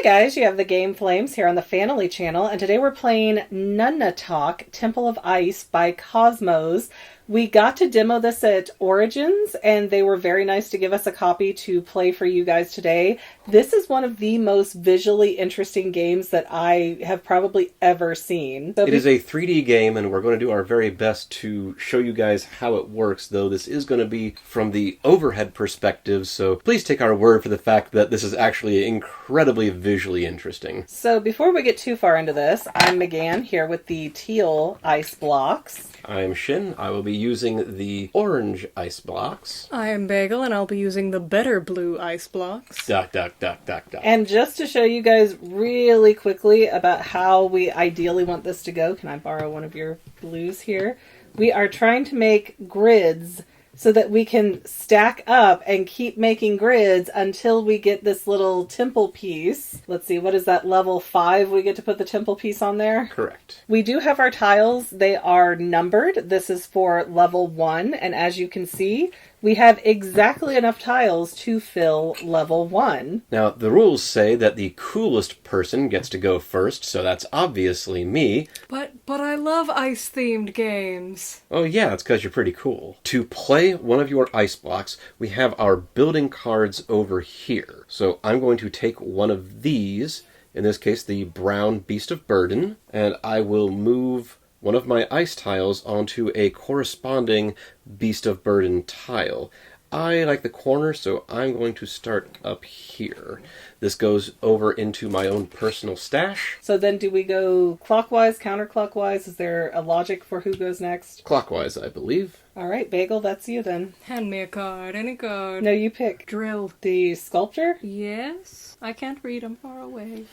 guys, you have the Game Flames here on the Fanily channel, and today we're playing Nunatak, Temple of Ice by Kosmos. We got to demo this at Origins, and they were very nice to give us a copy to play for you guys today. This is one of the most visually interesting games that I have probably ever seen. It is a 3D game, and we're going to do our very best to show you guys how it works, though this is going to be from the overhead perspective, so please take our word for the fact that this is actually incredibly visually interesting. So before we get too far into this, I'm McGann here with the teal ice blocks. I am Shin. I will be using the orange ice blocks. I am Bagel, and I'll be using the better blue ice blocks. Duck, duck, duck, duck, duck. And just to show you guys really quickly about how we ideally want this to go, can I borrow one of your blues here? We are trying to make grids so that we can stack up and keep making grids until we get this little temple piece. Let's see, what is that, level 5 we get to put the temple piece on there? Correct. We do have our tiles. They are numbered. This is for level 1, and as you can see, we have exactly enough tiles to fill level 1. Now, the rules say that the coolest person gets to go first, so that's obviously me. But I love ice-themed games. Oh yeah, it's because you're pretty cool. To play one of your ice blocks, we have our building cards over here. So I'm going to take one of these, in this case the brown Beast of Burden, and I will move one of my ice tiles onto a corresponding Beast of Burden tile. I like the corner, so I'm going to start up here. This goes over into my own personal stash. So then do we go clockwise, counterclockwise? Is there a logic for who goes next? Clockwise, I believe. All right, Bagel, that's you then. Hand me a card, any card. No, you pick. Drill. The sculptor? Yes? I can't read, I'm far away.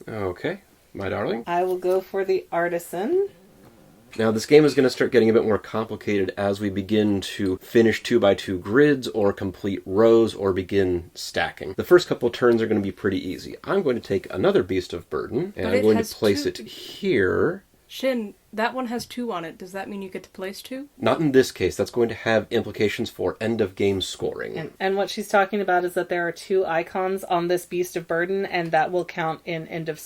Okay, my darling. I will go for the artisan. Now this game is going to start getting a bit more complicated as we begin to finish 2x2 grids or complete rows or begin stacking. The first couple turns are going to be pretty easy. I'm going to take another Beast of Burden and I'm going to place it here. Shin, that one has 2 on it. Does that mean you get to place 2? Not in this case. That's going to have implications for end of game scoring. And what she's talking about is that there are 2 icons on this Beast of Burden, and that will count in end of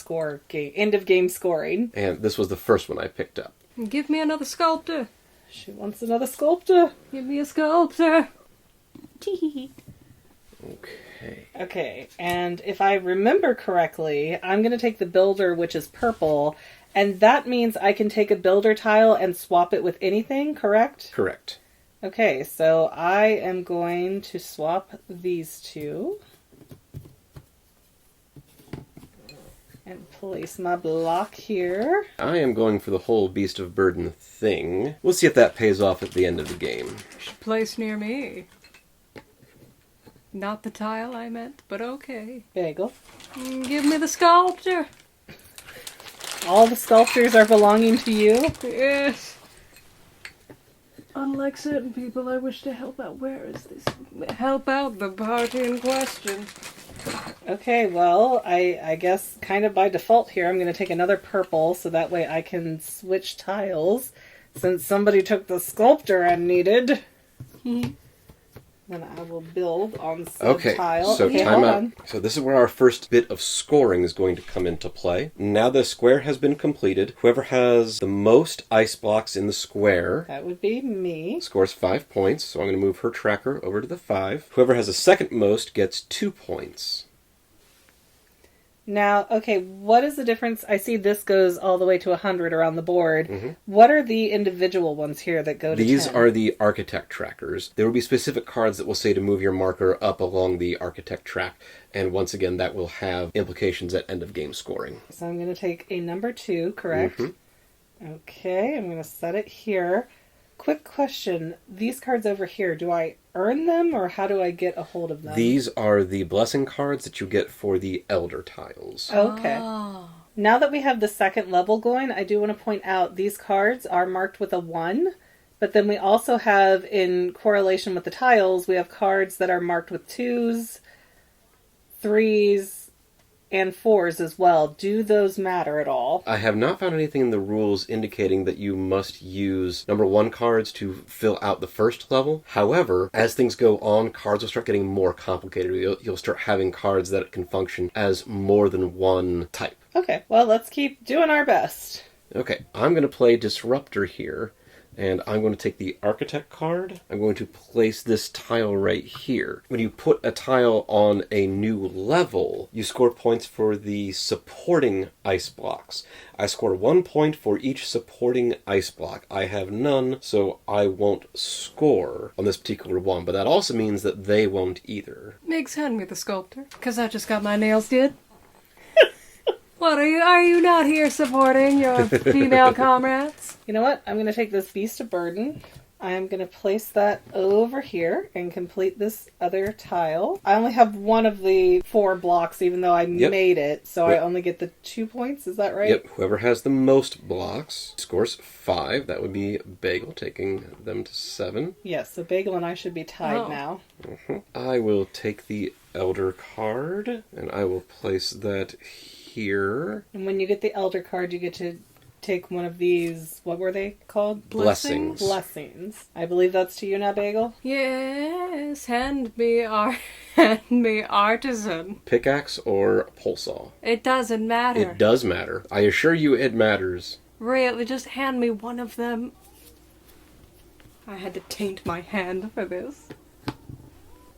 game scoring. And this was the first one I picked up. Give me another sculptor. She wants another sculptor. Give me a sculptor. Okay. Okay, and if I remember correctly, I'm going to take the builder, which is purple, and that means I can take a builder tile and swap it with anything, correct? Correct. Okay, so I am going to swap these 2. And place my block here. I am going for the whole Beast of Burden thing. We'll see if that pays off at the end of the game. You should place near me. Not the tile I meant, but okay. Bagel. Give me the sculptor. All the sculptures are belonging to you? Yes. Unlike certain people, I wish to help out. Where is this? Help out the party in question. Okay, well, I guess kind of by default here, I'm going to take another purple, so that way I can switch tiles, since somebody took the sculptor I needed. Then I will build on said tile. So okay, time hold out. on. So this is where our first bit of scoring is going to come into play. Now the square has been completed. Whoever has the most ice blocks in the square That would be me. scores 5 points. So I'm going to move her tracker over to the 5. Whoever has the second most gets 2 points. Now, okay, what is the difference? I see this goes all the way to 100 around the board. What are the individual ones here that go to 10? These are the architect trackers. There will be specific cards that will say to move your marker up along the architect track. And once again, that will have implications at end of game scoring. So I'm going to take a number 2, correct? Okay, I'm going to set it here. Quick question. These cards over here, do I earn them, or how do I get a hold of them? These are the blessing cards that you get for the elder tiles. Okay. Now that we have the second level going, I do want to point out these cards are marked with a 1, but then we also have, in correlation with the tiles, we have cards that are marked with 2s, 3s, and 4s as well. Do those matter at all? I have not found anything in the rules indicating that you must use number 1 cards to fill out the first level. However, as things go on, cards will start getting more complicated. You'll start having cards that can function as more than one type. Okay, well, let's keep doing our best. Okay, I'm going to play Disruptor here. And I'm going to take the Architect card. I'm going to place this tile right here. When you put a tile on a new level, you score points for the supporting ice blocks. I score 1 point for each supporting ice block. I have none, so I won't score on this particular one, but that also means that they won't either. Miggs, hand me the sculptor, because I just got my nails did. What, are you not here supporting your female comrades? You know what? I'm going to take this Beast of Burden. I'm going to place that over here and complete this other tile. I only have one of the 4 blocks, even though I made it, so I only get the 2 points. Is that right? Yep. Whoever has the most blocks scores 5. That would be Bagel, taking them to 7. Yes, so Bagel and I should be tied now. I will take the Elder card, and I will place that here. And when you get the Elder card, you get to take one of these, what were they called? Blessings. Blessings. I believe that's to you now, Bagel? Yes, hand me artisan. Pickaxe or pole saw? It doesn't matter. It does matter. I assure you it matters. Really, just hand me one of them. I had to taint my hand for this.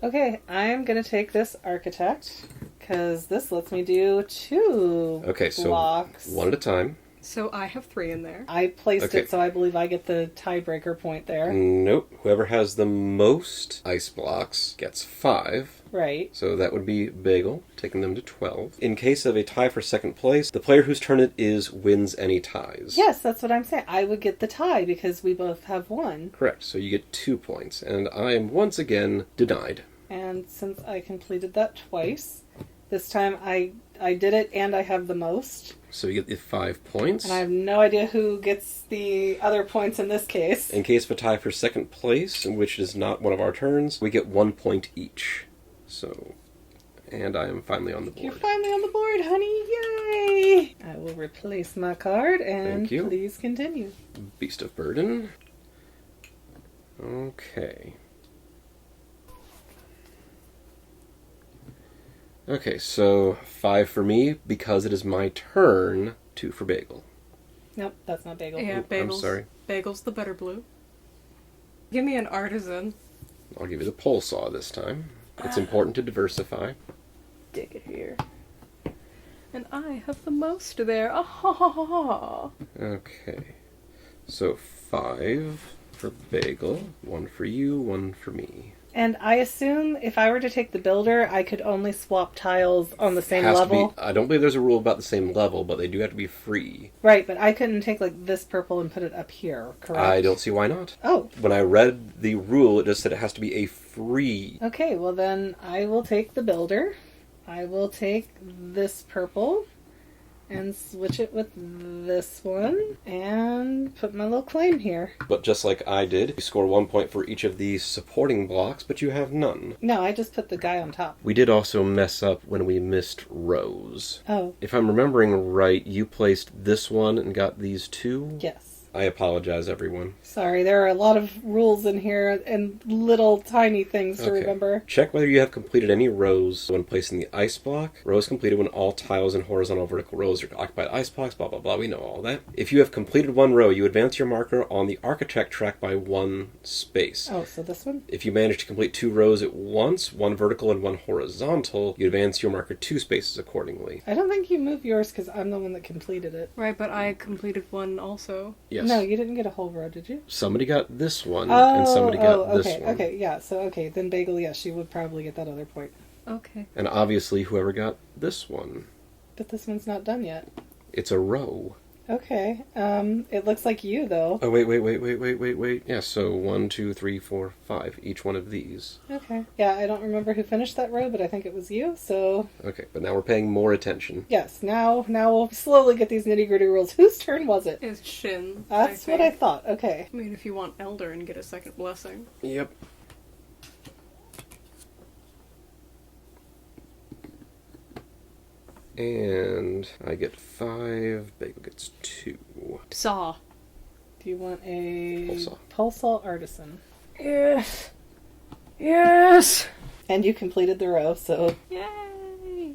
Okay, I'm going to take this Architect, because this lets me do 2 blocks. So one at a time. So I have 3 in there. I placed it, so I believe I get the tiebreaker point there. Nope. Whoever has the most ice blocks gets 5. Right. So that would be Bagel, taking them to 12. In case of a tie for second place, the player whose turn it is wins any ties. Yes, that's what I'm saying. I would get the tie because we both have 1. Correct. So you get 2 points. And I am once again denied. And since I completed that twice, this time I did it and I have the most. So you get the 5 points. And I have no idea who gets the other points in this case. In case of a tie for second place, in which is not one of our turns, we get 1 point each. So, and I am finally on the board. You're finally on the board, honey. Yay! I will replace my card and please continue. Beast of Burden. Okay. Okay, so 5 for me because it is my turn, 2 for Bagel. Nope, that's not Bagel. Yeah, Bagel's, I'm sorry. Bagel's the better blue. Give me an artisan. I'll give you the pole saw this time. It's important to diversify. Dig it here. And I have the most there. Oh, ha, ha, ha, ha. Okay. So 5 for Bagel, 1 for you, 1 for me. And I assume if I were to take the builder, I could only swap tiles on the same level. I don't believe there's a rule about the same level, but they do have to be free. Right, but I couldn't take like this purple and put it up here, correct? I don't see why not. Oh. When I read the rule, it just said it has to be a free. Okay, well then I will take the builder. I will take this purple and switch it with this one and put my little claim here. But just like I did, you score 1 point for each of these supporting blocks, but you have none. No, I just put the guy on top. We did also mess up when we missed rows. Oh. If I'm remembering right, you placed this one and got these 2? Yes. I apologize, everyone. Sorry, there are a lot of rules in here and little tiny things to remember. Check whether you have completed any rows when placing the ice block. Rows completed when all tiles and horizontal vertical rows are occupied ice blocks, blah, blah, blah. We know all that. If you have completed 1 row, you advance your marker on the architect track by 1 space. Oh, so this one? If you manage to complete 2 rows at once, 1 vertical and 1 horizontal, you advance your marker 2 spaces accordingly. I don't think you move yours because I'm the one that completed it. Right, but I completed 1 also. Yes. No, you didn't get a whole row, did you? Somebody got this one, and somebody got this one. Okay, yeah, so then Bagel, yes, she would probably get that other point. Okay. And obviously whoever got this one. But this one's not done yet. It's a row. Okay, it looks like you, though. Oh, wait. Yeah, so 1, 2, 3, 4, 5, each one of these. Okay. Yeah, I don't remember who finished that row, but I think it was you, so... Okay, but now we're paying more attention. Yes, now we'll slowly get these nitty-gritty rules. Whose turn was it? It's Shin. That's what I thought, okay. I mean, if you want Elder and get a second blessing. Yep. And I get 5, Bagel gets 2. Saw. Do you want a Pulsar. Pulsar Artisan? Yes. Yes. And you completed the row, so Yay.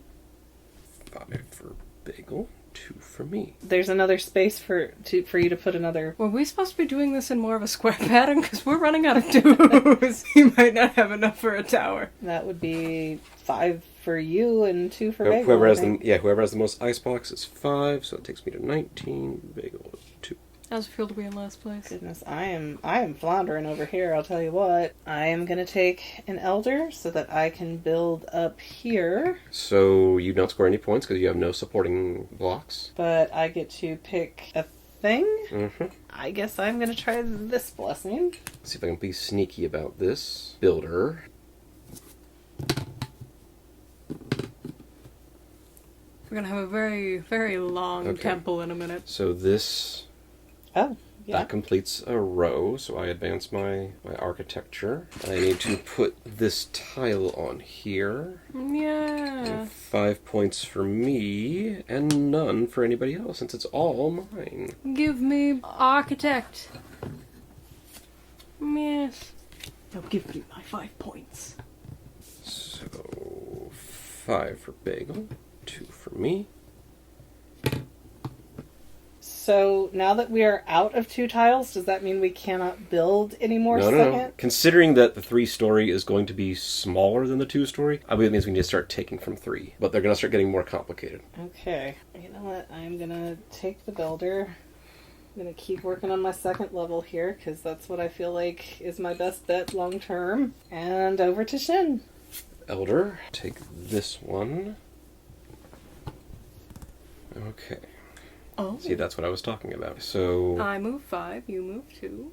5 for Bagel, 2 for me. there's another space for you to put another. Were we supposed to be doing this in more of a square pattern? Because we're running out of twos. You might not have enough for a tower. That would be 5 for you and 2 for No, Bagel. whoever I has think. whoever has the most ice blocks is 5, so it takes me to 19. Bagel is 2. How's it feel to be in last place? Goodness, I am floundering over here, I'll tell you what. I am going to take an Elder so that I can build up here, So you don't score any points because you have no supporting blocks. but I get to pick a thing. Mm-hmm. I guess I'm going to try this blessing. See if I can be sneaky about this. Builder. We're gonna have a very, very long Okay. temple in a minute. So this, Oh, yeah. that completes a row, so I advance my architecture. I need to put this tile on here. Yeah. 5 points for me, and none for anybody else, since it's all mine. Give me architect. Yes. Now give me my 5 points. So 5 for Bagel, 2 for me. So now that we are out of 2 tiles, does that mean we cannot build anymore No. second? Considering that the 3-story is going to be smaller than the 2-story, I believe it means we need to start taking from 3. But they're going to start getting more complicated. Okay. You know what? I'm going to take the Builder. I'm going to keep working on my second level here, because that's what I feel like is my best bet long term. And over to Shin. Elder, take this one. Okay. Oh. See, that's what I was talking about. So, I move 5, you move 2.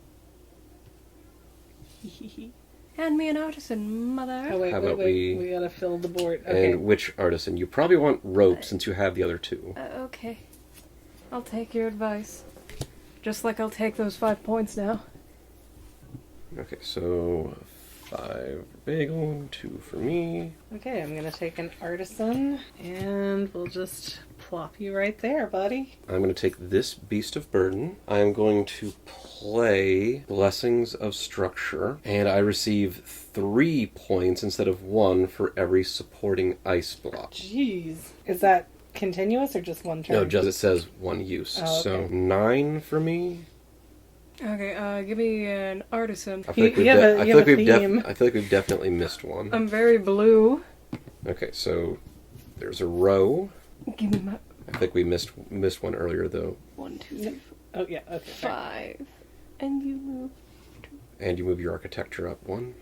Hand me an artisan, mother. Oh, wait, How wait, about wait. we- We got to fill the board. Okay. and which artisan? You probably want rope since you have the other 2. Okay. I'll take your advice. Just like I'll take those 5 points now. Okay, so 5 for Bagel, 2 for me. Okay, I'm going to take an Artisan, and we'll just plop you right there, buddy. I'm going to take this Beast of Burden. I'm going to play Blessings of Structure, and I receive 3 points instead of 1 for every supporting ice block. Jeez. Is that continuous or just one turn? No, just it says 1 use. Oh, okay. So 9 for me. Okay, give me an artisan. I feel like You have a theme. I feel like we've definitely missed one. I'm very blue. Okay, so there's a row. Give me my I think we missed one earlier though. 1, 2, 3, 4, Oh, yeah, okay. 5. And you move. And you move your architecture up 1.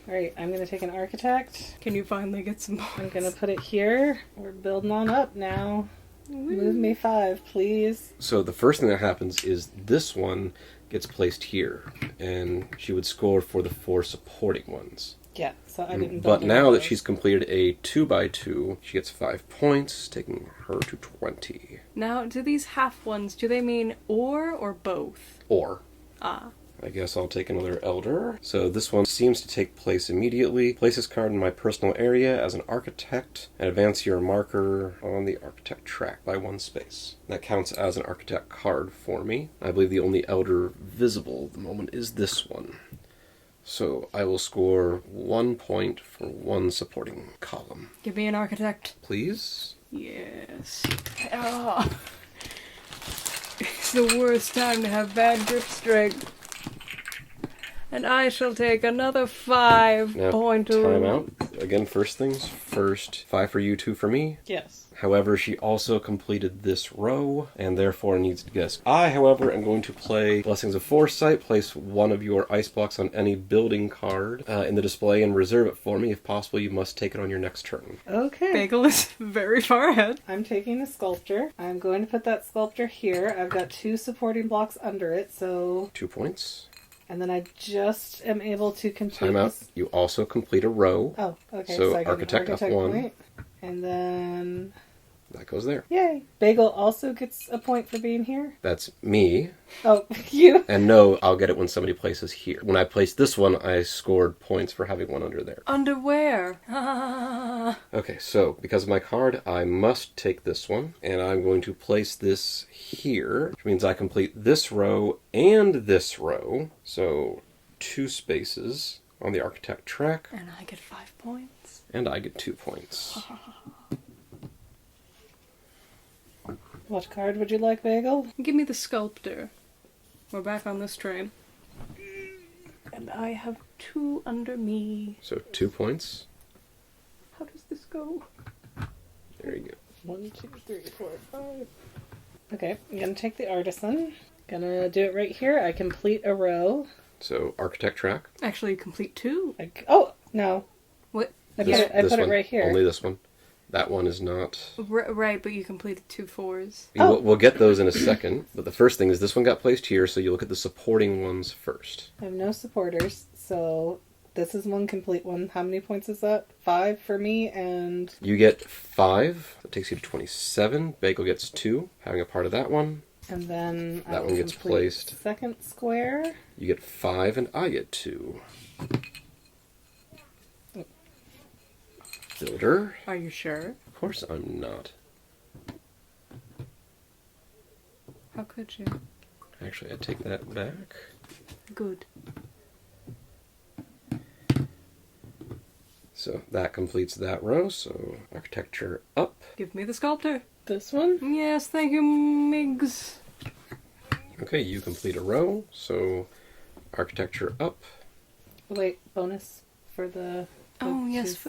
Alright, I'm going to take an Architect. Can you finally get some points? I'm going to put it here. We're building on up now. Move me 5, please. So the first thing that happens is this one gets placed here, and she would score for the 4 supporting ones. Yeah, so I didn't build But any now of that those. she's completed a 2x2, she gets 5 points, taking her to 20. Now, do these half ones, do they mean or both? Or, Ah. I guess I'll take another Elder. So this one seems to take place immediately. Place this card in my personal area as an architect, and advance your marker on the architect track by 1 space. That counts as an architect card for me. I believe the only Elder visible at the moment is this one. So I will score 1 point for 1 supporting column. Give me an architect. Please? Yes. Ah. It's the worst time to have bad grip strength. And I shall take another 5 Now, point. time out. Again, first things first. 5 for you, 2 for me. Yes. However, she also completed this row, and therefore needs to guess. I, however, am going to play Blessings of Foresight. Place 1 of your ice blocks on any building card in the display and reserve it for me. If possible, you must take it on your next turn. Okay. Bagel is very far ahead. I'm taking a Sculptor. I'm going to put that Sculptor here. I've got 2 supporting blocks under it, so... 2 points. And then I just am able to complete Time out. this. You also complete a row. Oh, okay. So I get an architect architect F1. point. And then That goes there. Yay. Bagel also gets a point for being here. That's me. Oh, you. And no, I'll get it when somebody places here. When I placed this one, I scored points for having one under there. Underwear. Okay, so because of my card, I must take this one, and I'm going to place this here, which means I complete this row and this row. So 2 spaces on the architect track. And I get 5 points. And I get 2 points. What card would you like, Bagel? Give me the sculptor. We're back on this train. And I have 2 under me. So 2 points. How does this go? There you go. 1, 2, 3, 4, 5. Okay, I'm gonna take the artisan. Gonna do it right here. I complete a row. So architect track. Actually, complete 2. Oh, no. What? I This put it one, right here. Only this one. That one is not. Right, but you completed 2 4s. We'll get those in a second, but the first thing is this one got placed here, so you look at the supporting ones first. I have no supporters, so this is one complete one. How many points is that? 5 for me, and... You get 5. That takes you to 27. Bagel gets 2, having a part of that one. And then That one gets placed. Second square. You get 5, and I get 2. Builder. Are you sure? Of course I'm not. How could you? Actually, I take that back. Good. So that completes that row. So architecture up. Give me the sculptor. This one. Yes, thank you, Migs. Okay, you complete a row. So architecture up. Wait, bonus for the Oh, yes.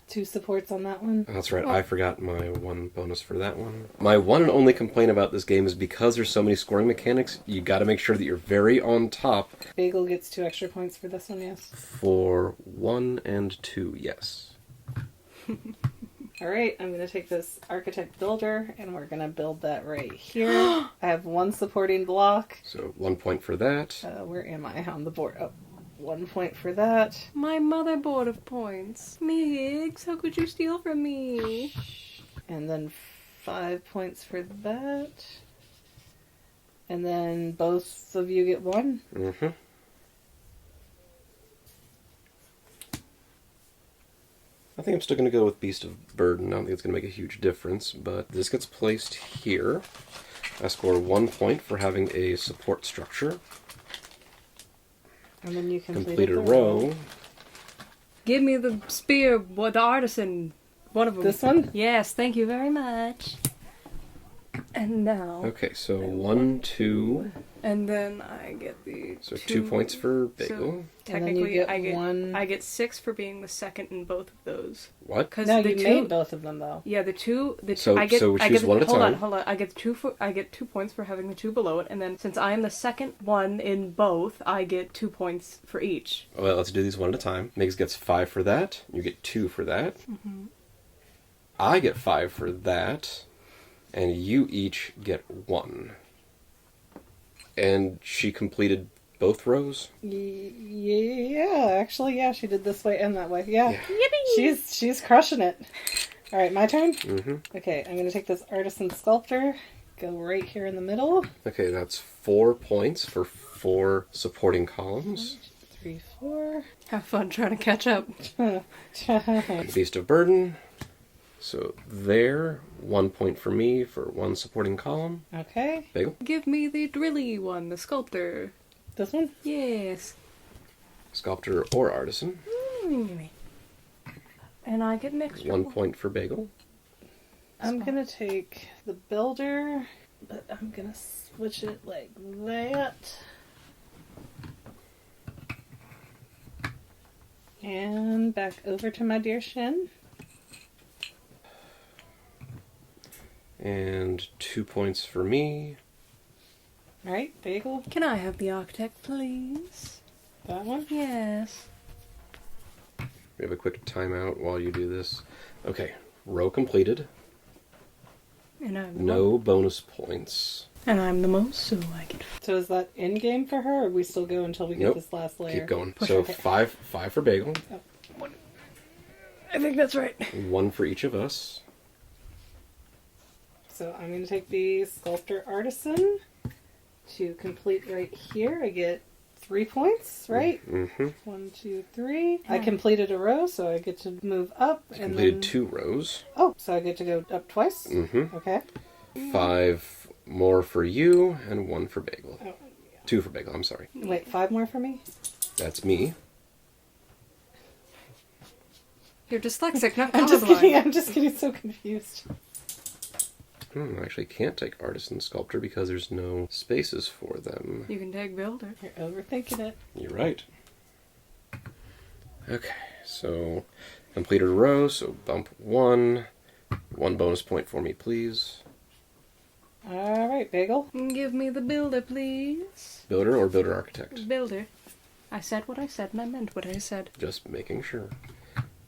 2 supports on that one. That's right, I forgot my 1 bonus for that one. My one and only complaint about this game is because there's so many scoring mechanics, you gotta make sure that you're very on top. Bagel gets 2 extra points for this one, yes. For 1 and 2, yes. Alright, I'm going to take this architect builder, and we're going to build that right here. I have 1 supporting block. So 1 point for that. Where am I on the board? Oh, 1 point for that. My motherboard of points. Migs, how could you steal from me? And then 5 points for that. And then both of you get 1. Mm-hmm. I think I'm still going to go with Beast of Burden. I don't think it's going to make a huge difference, but this gets placed here. I score 1 point for having a support structure. And then you Complete a row. Give me the spear, the artisan. One of them. This one? Yes, thank you very much. And now. Okay, so 1, 2. And then I get the. So 2 points for Bagel. So And then you technically, get I get 1. I get 6 for being the second in both of those. What? Because No, the you two, made both of them though. Yeah, the two. So- I get. so we I choose get, one at a hold time. Hold on. I get 2 points for having the 2 below it, and then since I am the second one in both, I get 2 points for each. Well, let's do these one at a time. Migs gets 5 for that. You get 2 for that. Mm-hmm. I get 5 for that. And you each get 1. And she completed both rows? Yeah, actually, yeah, she did this way and that way. Yeah. Yeah. She's crushing it. All right, my turn? Mm-hmm. Okay, I'm going to take this artisan sculptor, go right here in the middle. Okay, that's 4 points for 4 supporting columns. 3, 4. Have fun trying to catch up. Beast of Burden. So there, 1 point for me for 1 supporting column. Okay, Bagel. Give me the drilly one, the sculptor. this one? Yes. Sculptor or artisan. And I get an extra 1 point for Bagel. I'm going to take the builder, but I'm going to switch it like that. And back over to my dear Shin. And 2 points for me. All right, Bagel, Can I have the architect, please? that one. Yes. We have a quick timeout while you do this. Okay, row completed. And I'm the No bonus points. And I'm the most, so I get. So is that in game for her, or we still go until we get Nope. this last layer? Keep going. Push So it. 5 for Bagel. I think that's right. 1 for each of us. So I'm going to take the Sculptor Artisan to complete right here. I get 3 points, right? Mm-hmm. 1, 2, 3. I completed a row, so I get to move up. Completed 2 rows. Oh, so I get to go up twice? Mm-hmm. Okay. 5 more for you, and 1 for Bagel. Oh, 2 for Bagel, I'm sorry. wait, 5 more for me? That's me. You're dyslexic, not I'm just kidding. colorblind. I'm just getting so confused. I actually can't take Artisan Sculptor because there's no spaces for them. You can take builder. You're overthinking it. You're right. Okay, so completed a row, so bump 1. 1 bonus point for me, please. All right, Bagel. Give me the builder, please. Builder or Builder Architect? Builder. I said what I said, and I meant what I said. Just making sure.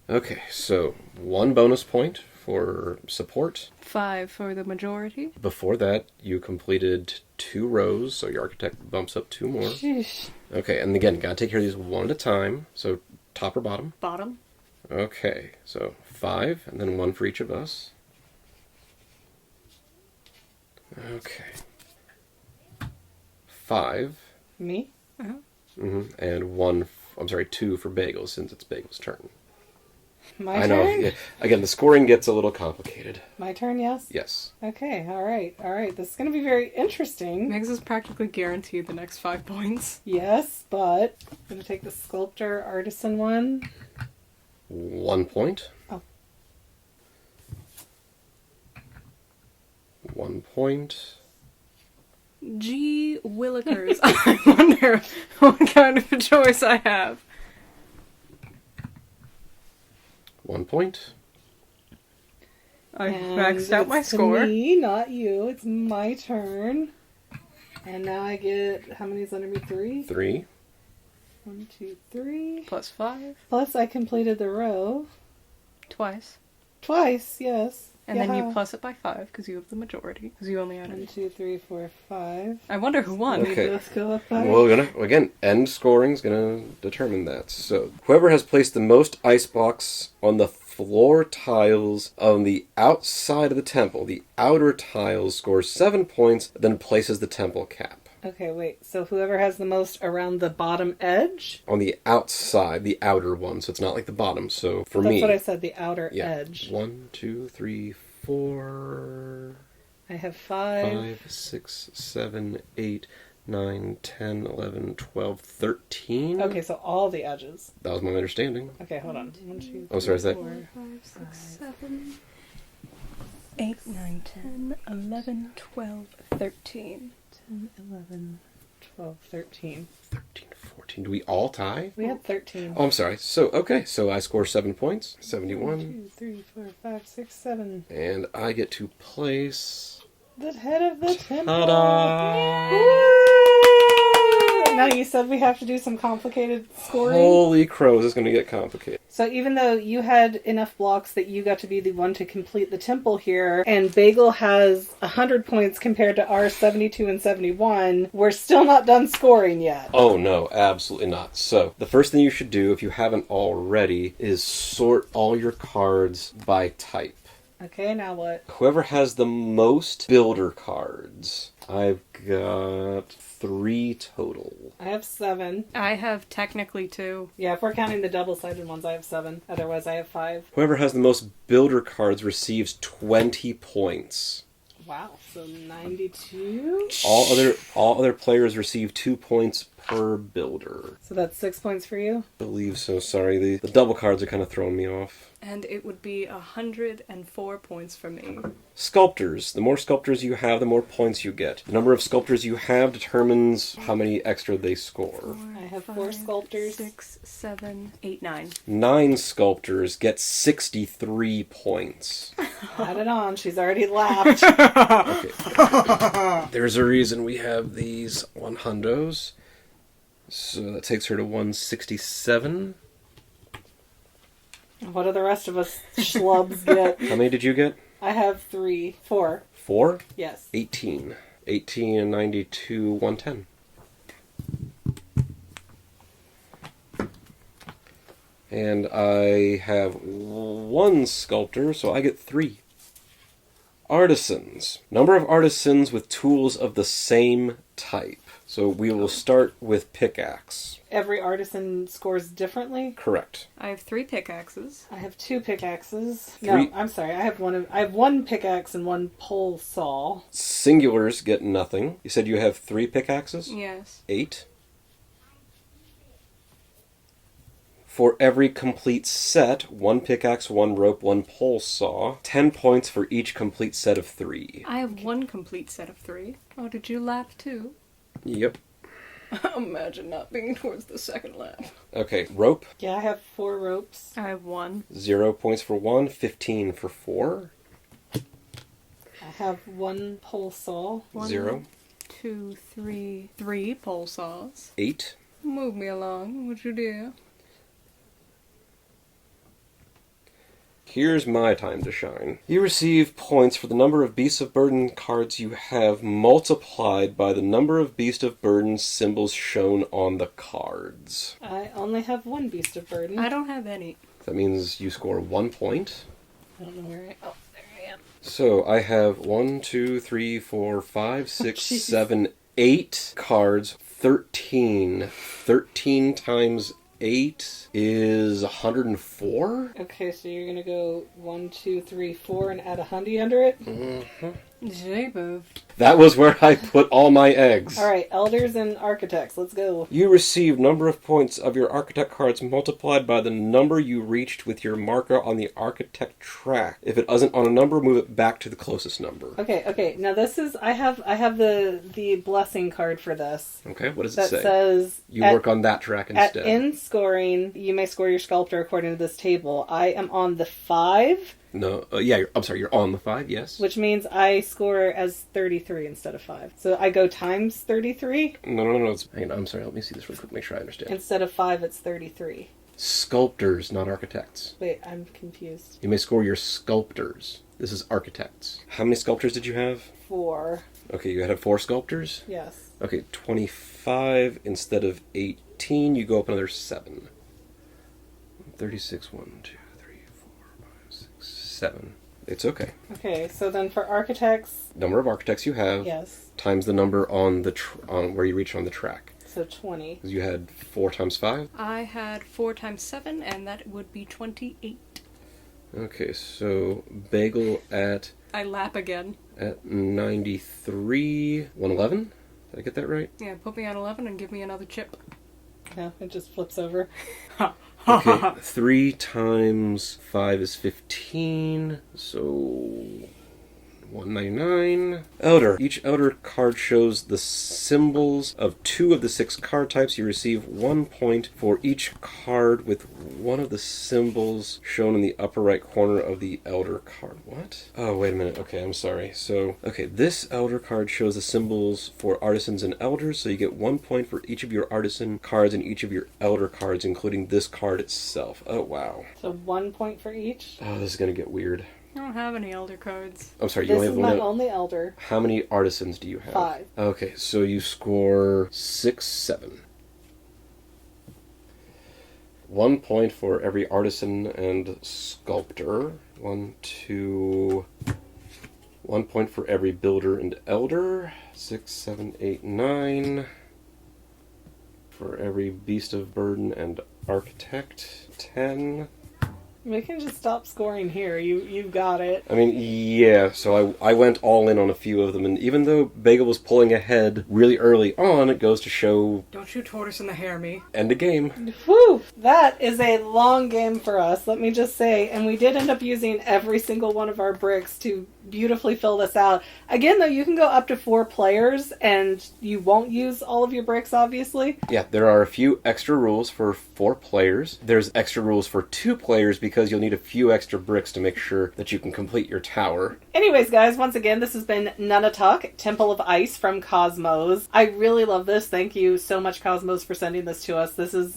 Okay, so 1 bonus point for support. 5 for the majority. Before that, you completed 2 rows, so your architect bumps up 2 more. Sheesh. Okay, and again, gotta take care of these one at a time. So top or bottom? Bottom. Okay, so 5, and then 1 for each of us. Okay. 5. Me? And 1, I'm sorry, 2 for Bagel, since it's Bagel's turn. My I know. turn? Yeah, again, the scoring gets a little complicated. My turn, yes? Yes. Okay, all right. This is going to be very interesting. Makes us practically guaranteed the next 5 points. Yes, but I'm going to take the Sculptor Artisan one. 1 point. Oh. 1 point. Gee Willikers. I wonder what kind of a choice I have. 1 point. I And maxed out my it's score. me, not you. It's my turn. And now I get, how many's under me? 3? 3. 1, 2, 3. Plus 5. Plus I completed the row. Twice. Twice, yes. And then you Yeah. plus it by 5 because you have the majority. Because you only 1, added. 2, 3, 4, 5. I wonder who won. Okay. We both go up by. Well, we're gonna again. End scoring's gonna determine that. So whoever has placed the most ice blocks on the floor tiles on the outside of the temple, the outer tiles, scores 7 points. Then places the temple cap Okay, wait. So whoever has the most around the bottom edge? on the outside, the outer one. So it's not like the bottom. So for That's me, what I said, the outer yeah, edge. 1, 2, 3, 4, I have 5. 5, 6, 7, 8, 9, 10, 11, 12, 13. Okay, so all the edges. That was my understanding. Okay, hold on. 1, 2, Oh, sorry, is that 4, 5, 6, 7, 8, 9, 10, 11, 12, 13. 10, 11, 12, 13. 13, 14. Do we all tie? We had 13. Oh, I'm sorry. So, okay. So I score 7 points. 1, 71. 2, 3, 4, 5, 6, 7. And I get to place... The head of the temple. Ta-da! Woo! Now you said we have to do some complicated scoring. Holy crows, it's going to get complicated. So even though you had enough blocks that you got to be the one to complete the temple here, and Bagel has 100 points compared to our 72 and 71, we're still not done scoring yet. Oh, no, absolutely not. So, the first thing you should do, if you haven't already, is sort all your cards by type. Okay, now what? Whoever has the most builder cards, I've got 3 total. I have 7. I have technically 2. Yeah, if we're counting the double-sided ones, I have 7. Otherwise, I have 5. Whoever has the most builder cards receives 20 points. Wow, so 92? All other players receive 2 points per builder. So that's 6 points for you? I believe so. Sorry, the double cards are kind of throwing me off. And it would be 104 points for me. Sculptors. The more sculptors you have, the more points you get. The number of sculptors you have determines how many extra they score. I have 4 sculptors. 6, 7, 8, 9. 9 sculptors get 63 points. Add it on. She's already laughed. Okay. There's a reason we have these 100s. So that takes her to 167. What do the rest of us schlubs get? How many did you get? I have 3. 4. 4? Yes. 18. 18 and 92, 110. And I have 1 sculptor, so I get 3. Artisans. Number of artisans with tools of the same type. So we will start with pickaxe. Every artisan scores differently? Correct. I have 3 pickaxes. I have 2 pickaxes. Three- No, I'm sorry. I have one pickaxe and 1 pole saw. Singulars get nothing. You said you have 3 pickaxes? Yes. 8. For every complete set, 1 pickaxe, 1 rope, 1 pole saw. 10 points for each complete set of 3. I have 1 complete set of 3. Oh, did you lap too? Yep. Imagine not being towards the second lap. Okay, rope. Yeah, I have 4 ropes. I have 1. 0 points for 1, 15 for 4. I have 1 pole saw. 1, 0. 2, 3. 3 pole saws. 8. Move me along, would you dear? Here's my time to shine. You receive points for the number of Beasts of Burden cards you have multiplied by the number of Beast of Burden symbols shown on the cards. I only have 1 beast of burden. I don't have any. That means you score 1 point. I don't know where I... Oh, there I am. So I have 1, 2, 3, 4, 5, 6, Jeez. 7, 8 cards. 13. 13 times 8 is 104? Okay, so you're gonna go 1, 2, 3, 4 and add a hundy under it? They moved. That was where I put all my eggs. Alright, elders and architects, let's go. You receive number of points of your architect cards multiplied by the number you reached with your marker on the architect track. If it isn't on a number, move it back to the closest number. Okay, now this is... I have the blessing card for this. Okay, what does it That say? says... You work on that track instead. At end scoring, you may score your sculptor according to this table. I am on the 5, No, yeah, I'm sorry, you're on the 5, yes? which means I score as 33 instead of 5. So I go times 33. No. Hang on, I'm sorry, let me see this real quick, make sure I understand. Instead of 5, it's 33. Sculptors, not architects. Wait, I'm confused. You may score your sculptors. This is architects. How many sculptors did you have? 4. Okay, you had 4 sculptors? Yes. Okay, 25 instead of 18, you go up another 7. 36, 1, 2, 3, 4, 5, 6, 7. It's okay. Okay, so then for architects, Number of architects you have yes. times the number on the on where you reach on the track. So 20. 'Cause you had 4 times 5. I had 4 times 7, and that would be 28. Okay, so Bagel at I lap again. 93, 111. Did I get that right? Yeah, put me on 11 and give me another chip. No, it just flips over. Okay, 3 times 5 is 15, so 199. Elder. Each Elder card shows the symbols of 2 of the 6 card types. You receive 1 point for each card with one of the symbols shown in the upper right corner of the Elder card. What? Oh, wait a minute. Okay, I'm sorry. So, okay, this Elder card shows the symbols for artisans and elders, so you get 1 point for each of your artisan cards and each of your Elder cards, including this card itself. Oh, wow. So 1 point for each. Oh, this is going to get weird. I don't have any elder cards. I'm sorry, you This only is have my one. only elder. How many artisans do you have? 5. Okay, so you score 6, 7. 1 point for every artisan and sculptor. 1, 2. 1 point for every builder and elder. 6, 7, 8, 9. For every beast of burden and architect. 10. We can just stop scoring here. You've got it. I mean, yeah, so I went all in on a few of them, and even though Bagel was pulling ahead really early on, it goes to show Don't shoot tortoise in the hair, me. end of game. Whew! That is a long game for us, let me just say. And we did end up using every single one of our bricks to beautifully fill this out. Again, though, you can go up to 4 players, and you won't use all of your bricks, obviously. Yeah, there are a few extra rules for 4 players. There's extra rules for 2 players because you'll need a few extra bricks to make sure that you can complete your tower. Anyways, guys, once again, this has been Nunatak, Temple of Ice from Kosmos. I really love this. Thank you so much, Kosmos, for sending this to us. This is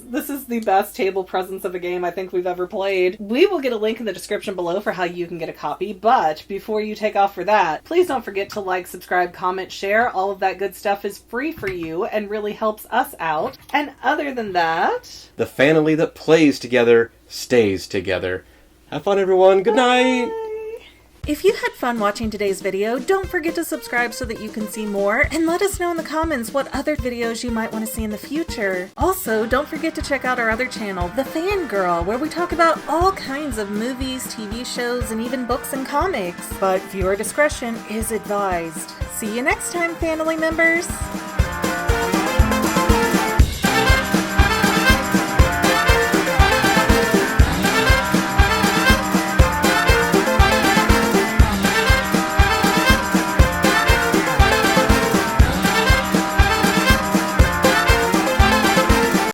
the best table presence of a game I think we've ever played. We will get a link in the description below for how you can get a copy, but before you take off for that, please don't forget to like, subscribe, comment, share. All of that good stuff is free for you and really helps us out. And other than that... The Fanily that plays together stays together. Have fun, everyone. Good night. Bye. If you had fun watching today's video, don't forget to subscribe so that you can see more, and let us know in the comments what other videos you might want to see in the future. Also, don't forget to check out our other channel, The Fangirl, where we talk about all kinds of movies, TV shows, and even books and comics. But viewer discretion is advised. See you next time, Fanily members!